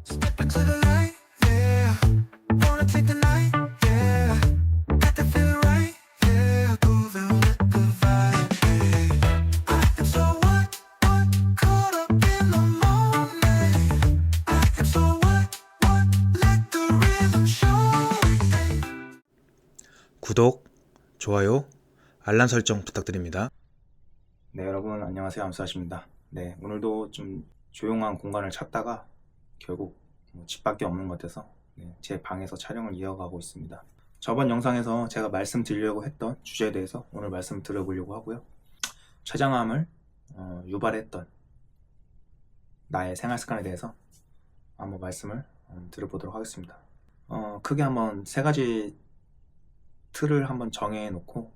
Step into the light, yeah. Wanna take the night, yeah. Got that feeling right, yeah. Grooving with the vibe, yeah. I am so what, caught up in the moment. I am so what, let the rhythm show. 구독, 좋아요, 알람 설정 부탁드립니다. 네, 여러분 안녕하세요. 암수아십니다. 네, 오늘도 좀 조용한 공간을 찾다가 결국 집밖에 없는 것 같아서 제 방에서 촬영을 이어가고 있습니다. 저번 영상에서 제가 말씀드리려고 했던 주제에 대해서 오늘 말씀드려보려고 하고요. 췌장암을 유발했던 나의 생활 습관에 대해서 한번 말씀을 드려보도록 하겠습니다. 크게 한번 세 가지 틀을 한번 정해 놓고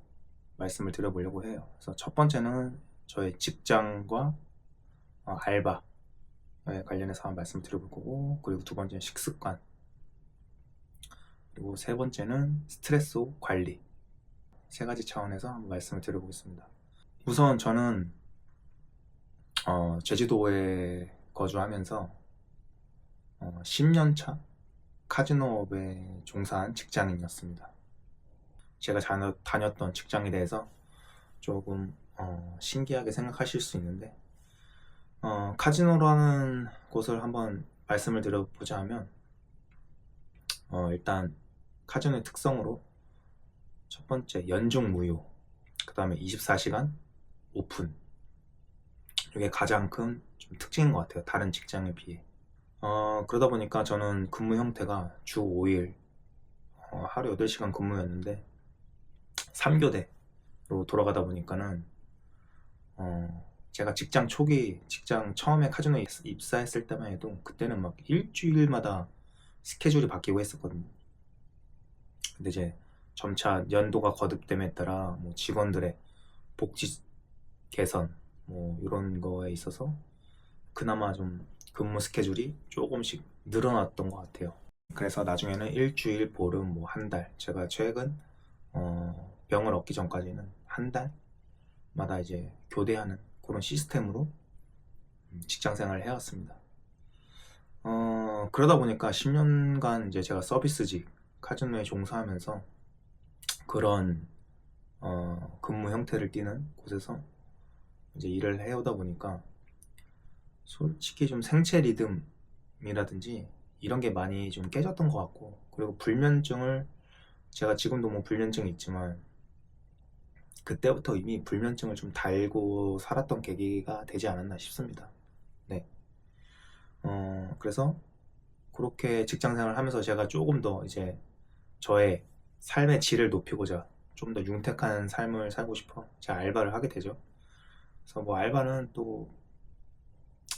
말씀을 드려보려고 해요. 그래서 첫 번째는 저의 직장과 알바에 관련해서 한번 말씀을 드려볼 거고, 그리고 두 번째는 식습관, 그리고 세 번째는 스트레스 관리, 세 가지 차원에서 한번 말씀을 드려보겠습니다. 우선 저는 제주도에 거주하면서 10년차 카지노업에 종사한 직장인이었습니다. 제가 다녔던 직장에 대해서 조금 신기하게 생각하실 수 있는데, 카지노라는 곳을 한번 말씀을 드려보자 하면, 일단 카지노의 특성으로 첫 번째 연중 무휴, 그 다음에 24시간 오픈, 이게 가장 큰 좀 특징인 것 같아요, 다른 직장에 비해. 그러다 보니까 저는 근무 형태가 주 5일 하루 8시간 근무였는데 3교대로 돌아가다 보니까는 제가 직장 처음에 카지노에 입사했을 때만 해도 그때는 막 일주일마다 스케줄이 바뀌고 했었거든요. 근데 이제 점차 연도가 거듭됨에 따라 뭐 직원들의 복지 개선 뭐 이런 거에 있어서 그나마 좀 근무 스케줄이 조금씩 늘어났던 것 같아요. 그래서 나중에는 일주일, 보름, 뭐 한 달, 제가 최근 병을 얻기 전까지는 한 달마다 이제 교대하는 그런 시스템으로 직장 생활을 해왔습니다. 그러다 보니까 10년간 이제 제가 서비스직 카지노에 종사하면서 그런 근무 형태를 띠는 곳에서 이제 일을 해오다 보니까 솔직히 좀 생체 리듬이라든지 이런 게 많이 좀 깨졌던 것 같고, 그리고 불면증을 제가 지금도 뭐 불면증이 있지만 그때부터 이미 불면증을 좀 달고 살았던 계기가 되지 않았나 싶습니다. 네. 그래서 그렇게 직장 생활을 하면서 제가 조금 더 이제 저의 삶의 질을 높이고자 좀 더 윤택한 삶을 살고 싶어 제가 알바를 하게 되죠. 그래서 뭐 알바는 또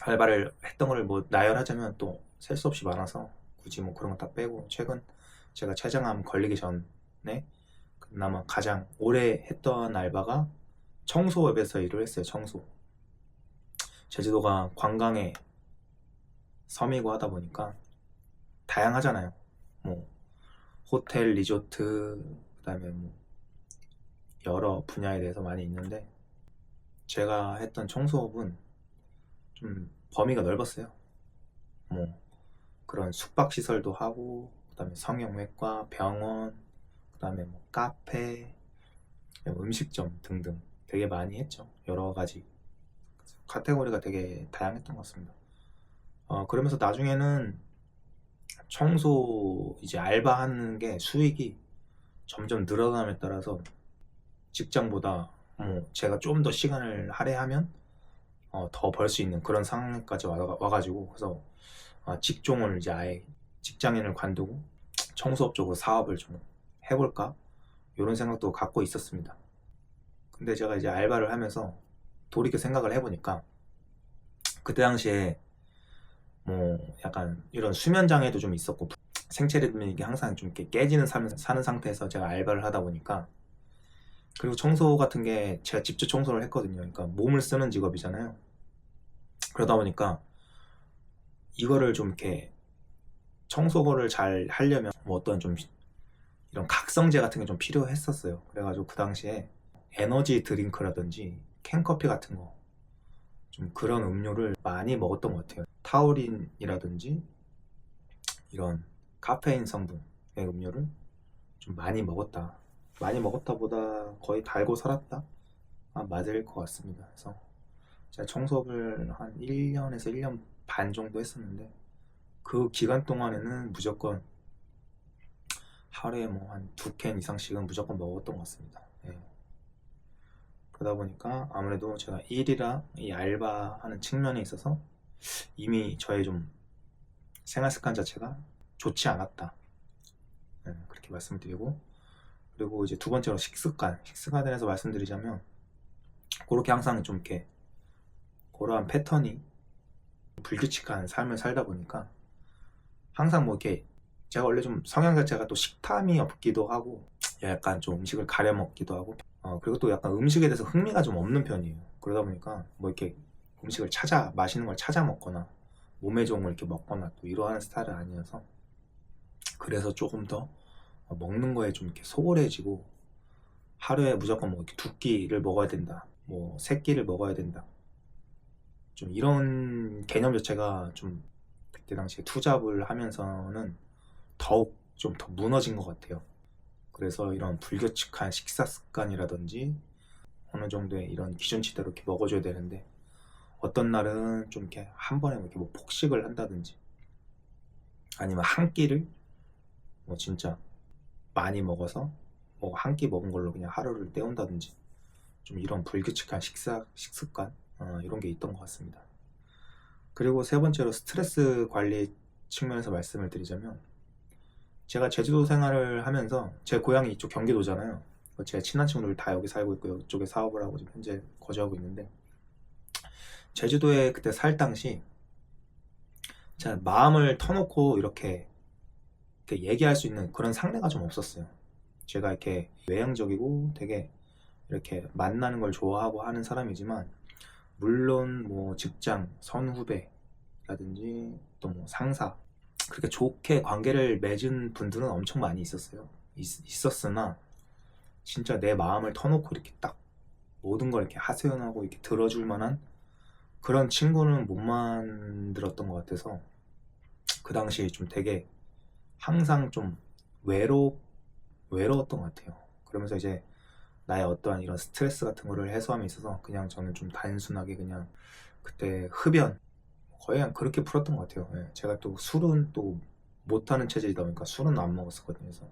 알바를 했던 걸 뭐 나열하자면 또 셀 수 없이 많아서 굳이 뭐 그런 거 다 빼고, 최근 제가 췌장암 걸리기 전에 그나마 가장 오래 했던 알바가 청소업에서 일을 했어요. 청소. 제주도가 관광의 섬이고 하다 보니까 다양하잖아요. 뭐 호텔, 리조트, 그다음에 뭐 여러 분야에 대해서 많이 있는데, 제가 했던 청소업은 좀 범위가 넓었어요. 뭐 그런 숙박시설도 하고, 그다음에 성형외과, 병원, 그다음에 뭐 카페, 음식점 등등 되게 많이 했죠. 여러 가지 카테고리가 되게 다양했던 것 같습니다. 그러면서 나중에는 청소 이제 알바하는 게 수익이 점점 늘어남에 따라서 직장보다 뭐 제가 좀 더 시간을 할애하면 더 벌 수 있는 그런 상황까지 와가지고, 그래서 직종을 이제 아예 직장인을 관두고 청소업 쪽으로 사업을 좀 해볼까 이런 생각도 갖고 있었습니다. 근데 제가 이제 알바를 하면서 돌이켜 생각을 해보니까 그때 당시에 뭐 약간 이런 수면 장애도 좀 있었고, 생체 리듬이 항상 좀 이렇게 깨지는 삶을 사는 상태에서 제가 알바를 하다 보니까, 그리고 청소 같은 게 제가 직접 청소를 했거든요. 그러니까 몸을 쓰는 직업이잖아요. 그러다 보니까 이거를 좀 이렇게 청소를 잘 하려면 뭐 어떤 좀 이런 각성제 같은 게 좀 필요했었어요. 그래가지고 그 당시에 에너지 드링크라든지 캔커피 같은 거, 좀 그런 음료를 많이 먹었던 것 같아요. 타우린이라든지 이런 카페인 성분의 음료를 좀 많이 먹었다. 많이 먹었다보다 거의 달고 살았다. 맞을 것 같습니다. 그래서 제가 청소업을 한 1년에서 1년 반 정도 했었는데 그 기간 동안에는 무조건 하루에 뭐 한 2캔 이상씩은 무조건 먹었던 것 같습니다. 예. 그러다 보니까 아무래도 제가 일이랑 이 알바하는 측면에 있어서 이미 저의 좀 생활 습관 자체가 좋지 않았다. 예, 그렇게 말씀을 드리고, 그리고 이제 두 번째로 식습관에 대해서 말씀드리자면 그렇게 항상 좀 이렇게 그러한 패턴이 불규칙한 삶을 살다 보니까 항상 뭐 이렇게 제가 원래 좀 성향 자체가 또 식탐이 없기도 하고 약간 좀 음식을 가려 먹기도 하고 그리고 또 약간 음식에 대해서 흥미가 좀 없는 편이에요. 그러다 보니까 뭐 이렇게 음식을 맛있는 걸 찾아 먹거나 몸에 좋은 걸 이렇게 먹거나 또 이러한 스타일은 아니어서 그래서 조금 더 먹는 거에 좀 이렇게 소홀해지고 하루에 무조건 뭐 이렇게 2끼를 먹어야 된다, 뭐 3끼를 먹어야 된다, 좀 이런 개념 자체가 좀 그때 당시에 투잡을 하면서는 더욱 좀 더 무너진 것 같아요. 그래서 이런 불규칙한 식사 습관이라든지 어느 정도의 이런 기준치대로 이렇게 먹어줘야 되는데 어떤 날은 좀 이렇게 한 번에 이렇게 뭐 폭식을 한다든지 아니면 한 끼를 뭐 진짜 많이 먹어서 뭐 한 끼 먹은 걸로 그냥 하루를 때운다든지 좀 이런 불규칙한 식습관 이런 게 있던 것 같습니다. 그리고 세 번째로 스트레스 관리 측면에서 말씀을 드리자면 제가 제주도 생활을 하면서 제 고향이 이쪽 경기도잖아요. 제 친한 친구들 다 여기 살고 있고 이쪽에 사업을 하고 지금 현재 거주하고 있는데 제주도에 그때 살 당시 제가 마음을 터놓고 이렇게 얘기할 수 있는 그런 상대가 좀 없었어요. 제가 이렇게 외향적이고 되게 이렇게 만나는 걸 좋아하고 하는 사람이지만 물론 뭐 직장 선후배라든지 또 뭐 상사 그렇게 좋게 관계를 맺은 분들은 엄청 많이 있었어요. 있었으나 진짜 내 마음을 터놓고 이렇게 딱 모든 걸 이렇게 하소연하고 이렇게 들어줄 만한 그런 친구는 못 만들었던 것 같아서 그 당시에 좀 되게 항상 좀 외로웠던 것 같아요. 그러면서 이제 나의 어떠한 이런 스트레스 같은 거를 해소함에 있어서 그냥 저는 좀 단순하게 그냥 그때 흡연 거의 그냥 그렇게 풀었던 것 같아요. 예. 제가 또 술은 또 못하는 체질이다 보니까 술은 안 먹었었거든요. 그래서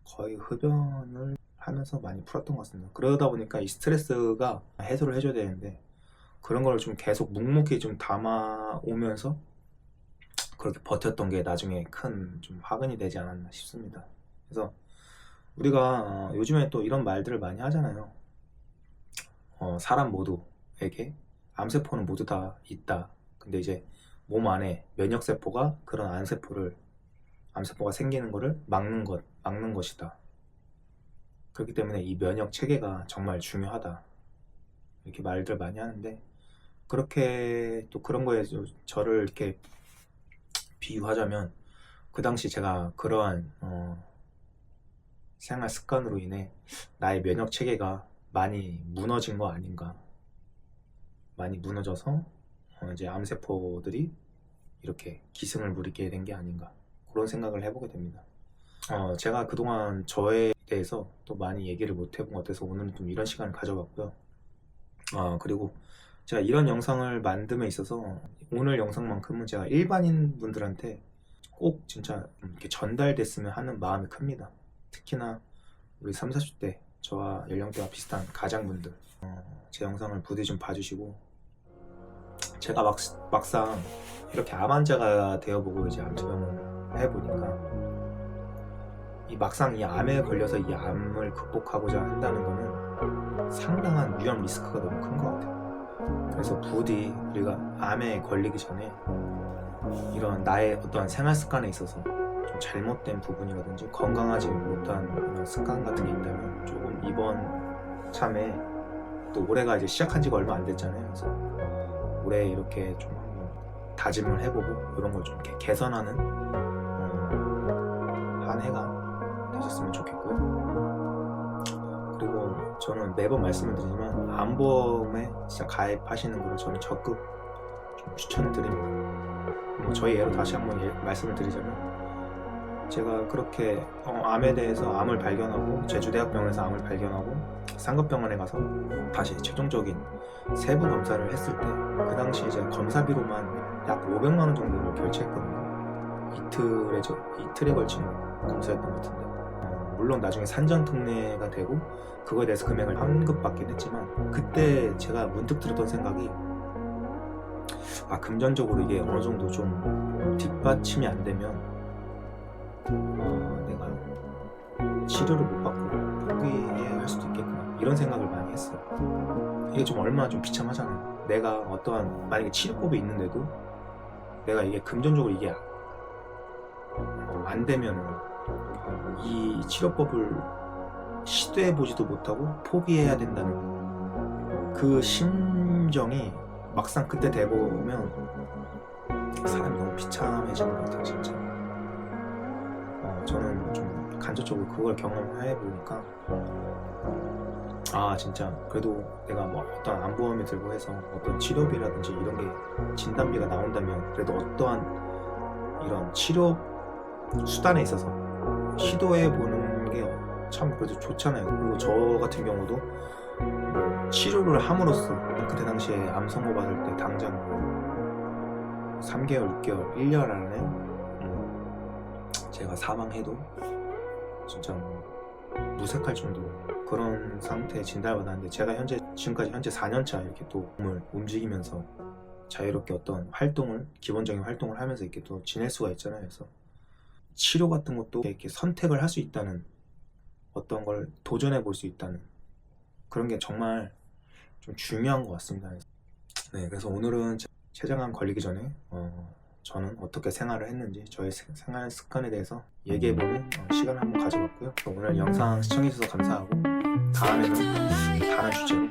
거의 흡연을 하면서 많이 풀었던 것 같습니다. 그러다 보니까 이 스트레스가 해소를 해줘야 되는데 그런 걸 좀 계속 묵묵히 좀 담아오면서 그렇게 버텼던 게 나중에 큰 좀 화근이 되지 않았나 싶습니다. 그래서 우리가 요즘에 또 이런 말들을 많이 하잖아요. 사람 모두에게 암세포는 모두 다 있다. 근데 이제 몸 안에 면역세포가 그런 암세포가 생기는 거를 막는 것이다. 그렇기 때문에 이 면역 체계가 정말 중요하다. 이렇게 말들 많이 하는데 그렇게 또 그런 거에 저를 이렇게 비유하자면 그 당시 제가 그러한 생활 습관으로 인해 나의 면역 체계가 많이 무너진 거 아닌가. 많이 무너져서 이제 암세포들이 이렇게 기승을 부리게 된 게 아닌가 그런 생각을 해보게 됩니다. 제가 그동안 저에 대해서 또 많이 얘기를 못 해본 것 같아서 오늘은 좀 이런 시간을 가져봤고요. 그리고 제가 이런 영상을 만듦에 있어서 오늘 영상만큼은 제가 일반인 분들한테 꼭 진짜 이렇게 전달됐으면 하는 마음이 큽니다. 특히나 우리 30, 40대 저와 연령대가 비슷한 가장분들 제 영상을 부디 좀 봐주시고 제가 막상 이렇게 암 환자가 되어보고 이제 암 투병을 해보니까 막상 이 암에 걸려서 이 암을 극복하고자 한다는 거는 상당한 위험 리스크가 너무 큰 것 같아요. 그래서 부디 우리가 암에 걸리기 전에 이런 나의 어떠한 생활 습관에 있어서 좀 잘못된 부분이라든지 건강하지 못한 이런 습관 같은 게 있다면 조금 이번 참에 또 올해가 이제 시작한 지가 얼마 안 됐잖아요. 그래서 올해 이렇게 좀 한번 다짐을 해보고 이런 걸 좀 이렇게 개선하는 한 해가 되셨으면 좋겠고요. 그리고 저는 매번 말씀을 드리지만 암보험에 진짜 가입하시는 걸 저는 적극 좀 추천을 드립니다. 뭐 저희 애로 다시 한번 말씀을 드리자면 제가 그렇게 암에 대해서 암을 발견하고 제주대학병원에서 암을 발견하고 상급병원에 가서 다시 최종적인 세부 검사를 했을 때 그 당시 제가 검사비로만 약 500만 원 정도를 결제했거든요. 이틀에 걸친 검사였던 것 같은데 물론 나중에 산전특례가 되고 그거에 대해서 금액을 환급받긴 했지만 그때 제가 문득 들었던 생각이 금전적으로 이게 어느 정도 좀 뒷받침이 안 되면 내가 치료를 못 받고 포기해야 할 수도 있겠구나 이런 생각을 많이 했어요. 이게 좀 얼마나 좀 비참하잖아요. 내가 어떠한 만약에 치료법이 있는데도 내가 이게 금전적으로 이게 안 되면은 이 치료법을 시도해보지도 못하고 포기해야 된다는 그 심정이 막상 그때 돼보면 사람이 너무 비참해지는 것 같아요 진짜. 저는 좀 간접적으로 그걸 경험해보니까 진짜 그래도 내가 뭐 어떤 암보험이 들고 해서 어떤 치료비라든지 이런 게 진단비가 나온다면 그래도 어떠한 이런 치료 수단에 있어서 시도해보는 게 참 그래도 좋잖아요. 그리고 저 같은 경우도 뭐 치료를 함으로써 그때 당시에 암 선고 받을 때 당장 3개월, 6개월, 1년 안에 제가 사망해도 진짜 무색할 정도로 그런 상태에 진단을 받았는데 제가 지금까지 현재 4년차 이렇게 또 몸을 움직이면서 자유롭게 어떤 기본적인 활동을 하면서 이렇게 또 지낼 수가 있잖아요. 그래서 치료 같은 것도 이렇게 선택을 할 수 있다는 어떤 걸 도전해 볼 수 있다는 그런 게 정말 좀 중요한 것 같습니다. 네, 그래서 오늘은 췌장암 걸리기 전에 저는 어떻게 생활을 했는지 저의 생활 습관에 대해서 얘기해보는 시간을 한번 가져봤고요. 오늘 영상 시청해주셔서 감사하고 다음에는 다른 주제로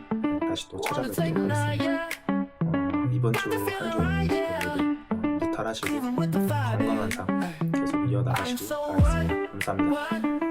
다시 또 찾아뵙도록 하겠습니다. 이번 주 한 주 모두 무탈하시고 건강한 삶 계속 이어나가시길 바라겠습니다. 감사합니다.